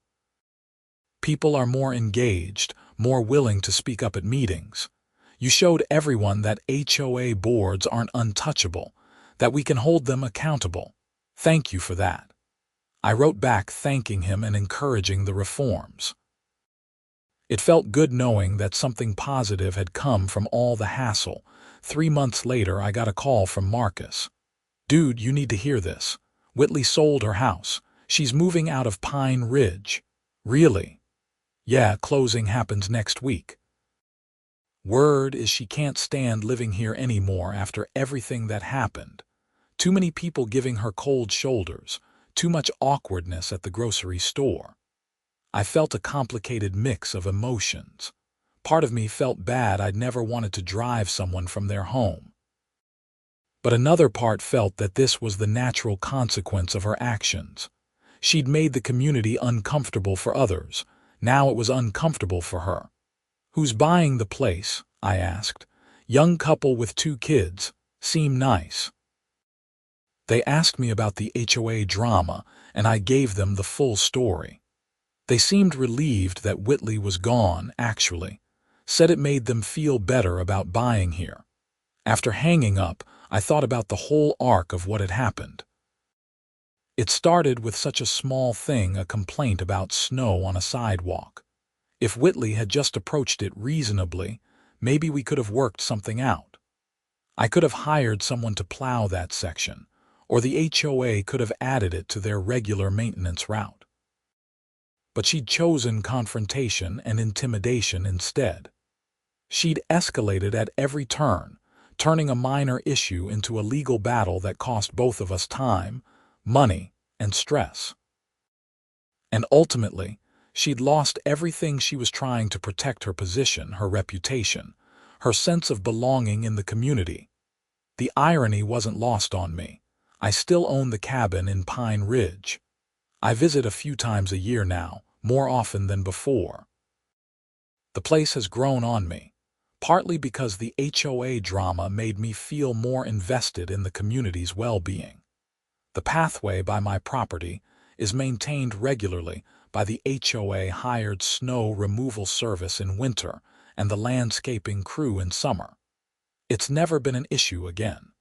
People are more engaged, more willing to speak up at meetings. You showed everyone that HOA boards aren't untouchable, that we can hold them accountable. Thank you for that." I wrote back thanking him and encouraging the reforms. It felt good knowing that something positive had come from all the hassle. 3 months later, I got a call from Marcus. "Dude, you need to hear this. Whitley sold her house. She's moving out of Pine Ridge." "Really?" "Yeah, closing happens next week. Word is she can't stand living here anymore after everything that happened. Too many people giving her cold shoulders, too much awkwardness at the grocery store." I felt a complicated mix of emotions. Part of me felt bad I'd never wanted to drive someone from their home. But another part felt that this was the natural consequence of her actions. She'd made the community uncomfortable for others. Now it was uncomfortable for her. "Who's buying the place?" I asked. "Young couple with 2 kids. Seem nice." They asked me about the HOA drama, and I gave them the full story. They seemed relieved that Whitley was gone, actually. Said it made them feel better about buying here. After hanging up, I thought about the whole arc of what had happened. It started with such a small thing, a complaint about snow on a sidewalk. If Whitley had just approached it reasonably, maybe we could have worked something out. I could have hired someone to plow that section, or the HOA could have added it to their regular maintenance route. But she'd chosen confrontation and intimidation instead. She'd escalated at every turn, turning a minor issue into a legal battle that cost both of us time, money, and stress. And ultimately, she'd lost everything she was trying to protect: her position, her reputation, her sense of belonging in the community. The irony wasn't lost on me. I still own the cabin in Pine Ridge. I visit a few times a year now, more often than before. The place has grown on me, partly because the HOA drama made me feel more invested in the community's well-being. The pathway by my property is maintained regularly by the HOA-hired snow removal service in winter and the landscaping crew in summer. It's never been an issue again.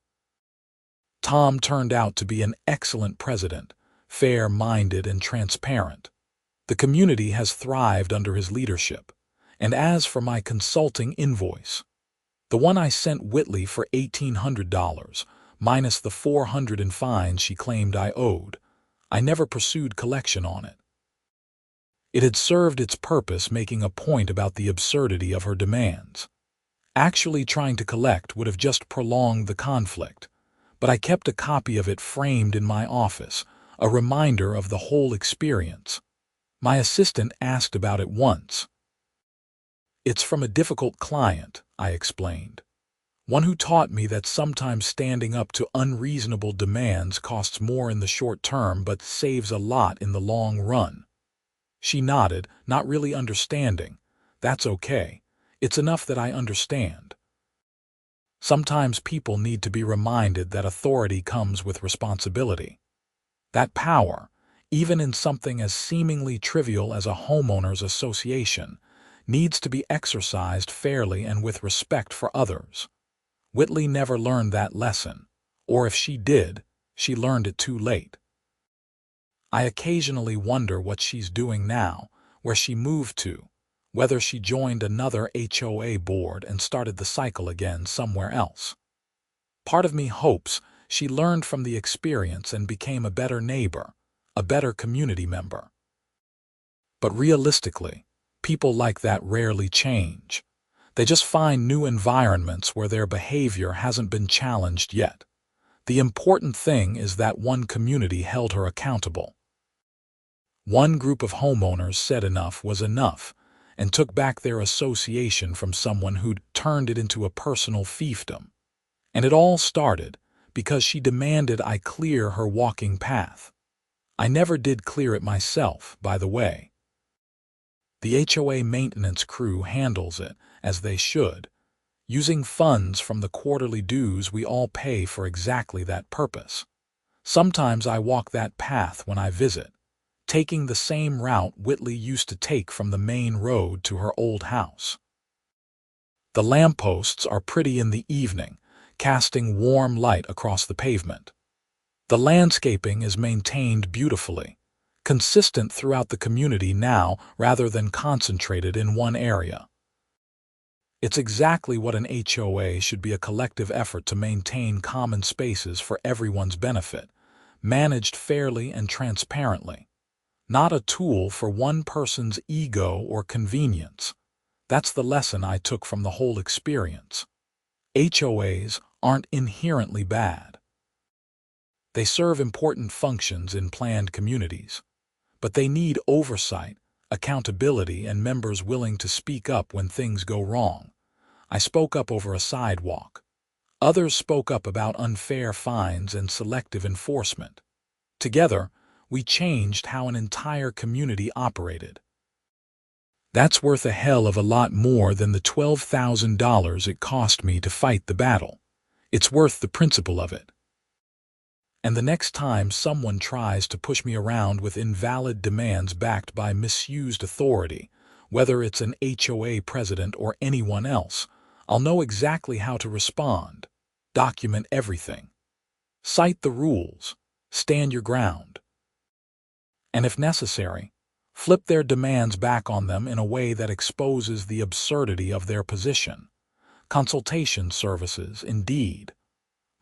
Tom turned out to be an excellent president, fair-minded and transparent. The community has thrived under his leadership, And as for my consulting invoice, the one I sent Whitley for $1,800, minus the $400 in fines she claimed I owed, I never pursued collection on it. It had served its purpose, making a point about the absurdity of her demands. Actually trying to collect would have just prolonged the conflict, but I kept a copy of it framed in my office, a reminder of the whole experience. My assistant asked about it once. "It's from a difficult client," I explained. "One who taught me that sometimes standing up to unreasonable demands costs more in the short term but saves a lot in the long run." She nodded, not really understanding. "That's okay. It's enough that I understand." Sometimes people need to be reminded that authority comes with responsibility. That power, even in something as seemingly trivial as a homeowners association, needs to be exercised fairly and with respect for others. Whitley never learned that lesson, or if she did, she learned it too late. I occasionally wonder what she's doing now, where she moved to, whether she joined another HOA board and started the cycle again somewhere else. Part of me hopes she learned from the experience and became a better neighbor, a better community member. But realistically, people like that rarely change. They just find new environments where their behavior hasn't been challenged yet. The important thing is that one community held her accountable. One group of homeowners said enough was enough and took back their association from someone who'd turned it into a personal fiefdom. And it all started because she demanded I clear her walking path. I never did clear it myself, by the way. The HOA maintenance crew handles it, as they should, using funds from the quarterly dues we all pay for exactly that purpose. Sometimes I walk that path when I visit, taking the same route Whitley used to take from the main road to her old house. The lampposts are pretty in the evening, casting warm light across the pavement. The landscaping is maintained beautifully, consistent throughout the community now rather than concentrated in one area. It's exactly what an HOA should be, a collective effort to maintain common spaces for everyone's benefit, managed fairly and transparently. Not a tool for one person's ego or convenience. That's the lesson I took from the whole experience. HOAs aren't inherently bad. They serve important functions in planned communities, but they need oversight, accountability, and members willing to speak up when things go wrong. I spoke up over a sidewalk. Others spoke up about unfair fines and selective enforcement. Together, we changed how an entire community operated. That's worth a hell of a lot more than the $12,000 it cost me to fight the battle. It's worth the principle of it. And the next time someone tries to push me around with invalid demands backed by misused authority, whether it's an HOA president or anyone else, I'll know exactly how to respond. Document everything. Cite the rules. Stand your ground. And if necessary, flip their demands back on them in a way that exposes the absurdity of their position. Consultation services, indeed.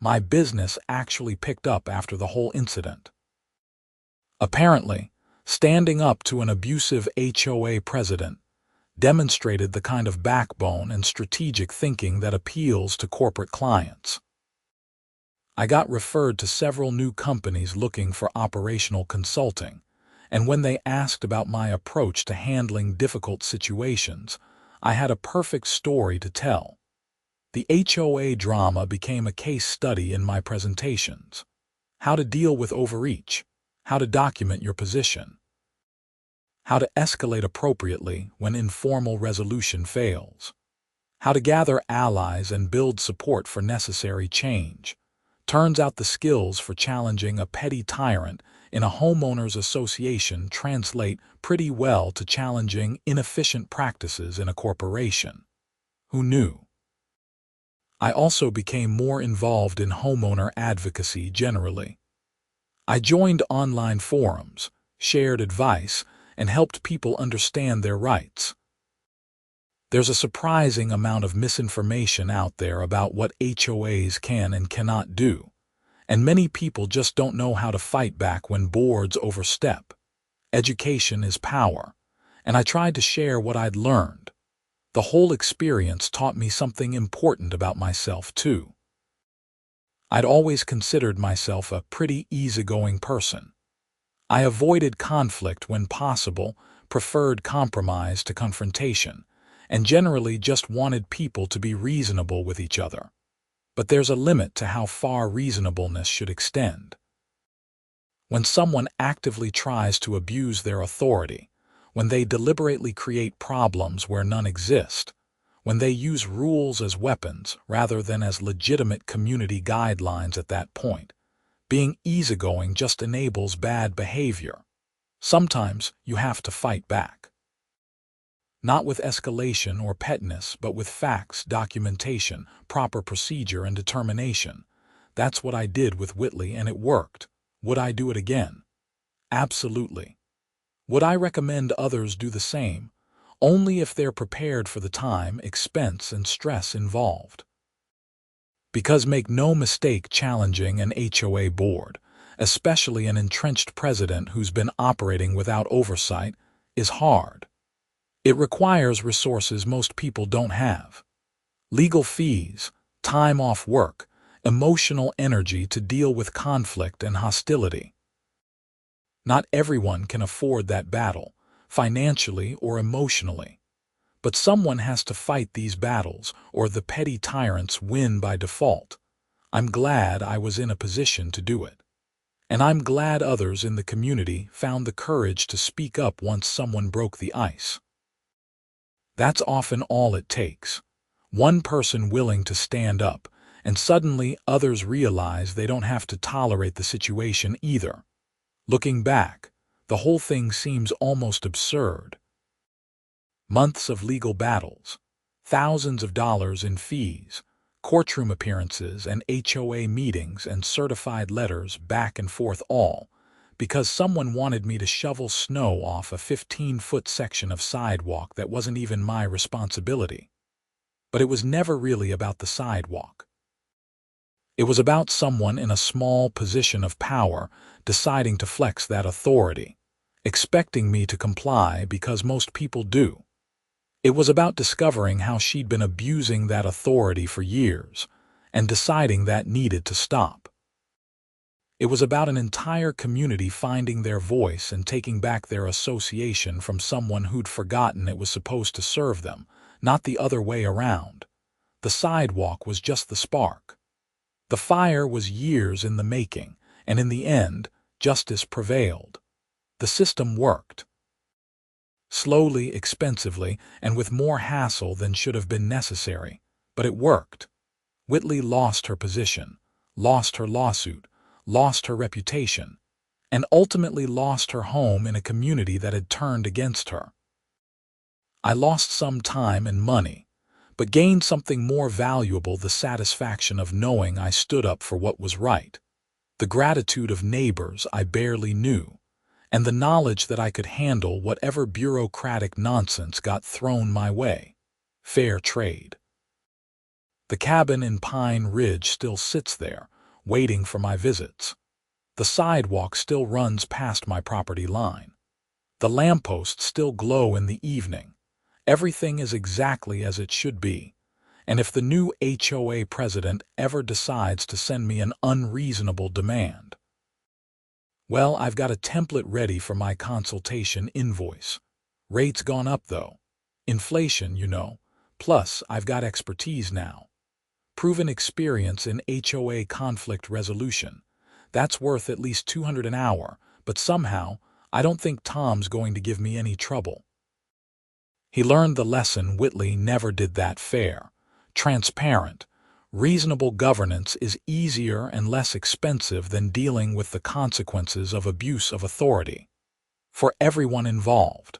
My business actually picked up after the whole incident. Apparently, standing up to an abusive HOA president demonstrated the kind of backbone and strategic thinking that appeals to corporate clients. I got referred to several new companies looking for operational consulting, and when they asked about my approach to handling difficult situations, I had a perfect story to tell. The HOA drama became a case study in my presentations. How to deal with overreach, how to document your position, how to escalate appropriately when informal resolution fails, how to gather allies and build support for necessary change. Turns out the skills for challenging a petty tyrant in a homeowners association translate pretty well to challenging inefficient practices in a corporation. Who knew? I also became more involved in homeowner advocacy generally. I joined online forums, shared advice, and helped people understand their rights. There's a surprising amount of misinformation out there about what HOAs can and cannot do, and many people just don't know how to fight back when boards overstep. Education is power, and I tried to share what I'd learned. The whole experience taught me something important about myself, too. I'd always considered myself a pretty easygoing person. I avoided conflict when possible, preferred compromise to confrontation, and generally just wanted people to be reasonable with each other. But there's a limit to how far reasonableness should extend. When someone actively tries to abuse their authority, when they deliberately create problems where none exist, when they use rules as weapons rather than as legitimate community guidelines at that point, being easygoing just enables bad behavior. Sometimes you have to fight back. Not with escalation or petness, but with facts, documentation, proper procedure, and determination. That's what I did with Whitley, and it worked. Would I do it again? Absolutely. Would I recommend others do the same? Only if they're prepared for the time, expense, and stress involved. Because make no mistake, challenging an HOA board, especially an entrenched president who's been operating without oversight, is hard. It requires resources most people don't have. Legal fees, time off work, emotional energy to deal with conflict and hostility. Not everyone can afford that battle, financially or emotionally. But someone has to fight these battles, or the petty tyrants win by default. I'm glad I was in a position to do it. And I'm glad others in the community found the courage to speak up once someone broke the ice. That's often all it takes. One person willing to stand up, and suddenly others realize they don't have to tolerate the situation either. Looking back, the whole thing seems almost absurd. Months of legal battles, thousands of dollars in fees, courtroom appearances and HOA meetings and certified letters back and forth, all because someone wanted me to shovel snow off a 15-foot section of sidewalk that wasn't even my responsibility. But it was never really about the sidewalk. It was about someone in a small position of power deciding to flex that authority, expecting me to comply because most people do. It was about discovering how she'd been abusing that authority for years and deciding that needed to stop. It was about an entire community finding their voice and taking back their association from someone who'd forgotten it was supposed to serve them, not the other way around. The sidewalk was just the spark. The fire was years in the making, and in the end, justice prevailed. The system worked. Slowly, expensively, and with more hassle than should have been necessary, but it worked. Whitley lost her position, lost her lawsuit, lost her reputation, and ultimately lost her home in a community that had turned against her. I lost some time and money, but gained something more valuable: the satisfaction of knowing I stood up for what was right, the gratitude of neighbors I barely knew, and the knowledge that I could handle whatever bureaucratic nonsense got thrown my way. Fair trade. The cabin in Pine Ridge still sits there, waiting for my visits. The sidewalk still runs past my property line. The lampposts still glow in the evening. Everything is exactly as it should be. And if the new HOA president ever decides to send me an unreasonable demand, well, I've got a template ready for my consultation invoice. Rates gone up, though. Inflation, you know. Plus, I've got expertise now. Proven experience in HOA conflict resolution. That's worth at least $200 an hour, but somehow, I don't think Tom's going to give me any trouble. He learned the lesson. Whitley never did that. Fair, transparent, reasonable governance is easier and less expensive than dealing with the consequences of abuse of authority. For everyone involved.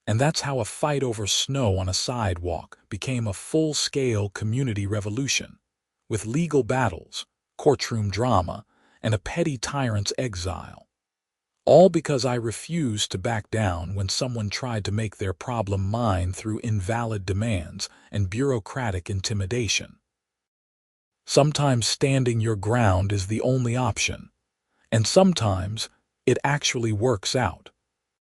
And that's how a fight over snow on a sidewalk became a full-scale community revolution, with legal battles, courtroom drama, and a petty tyrant's exile. All because I refused to back down when someone tried to make their problem mine through invalid demands and bureaucratic intimidation. Sometimes standing your ground is the only option, and sometimes it actually works out.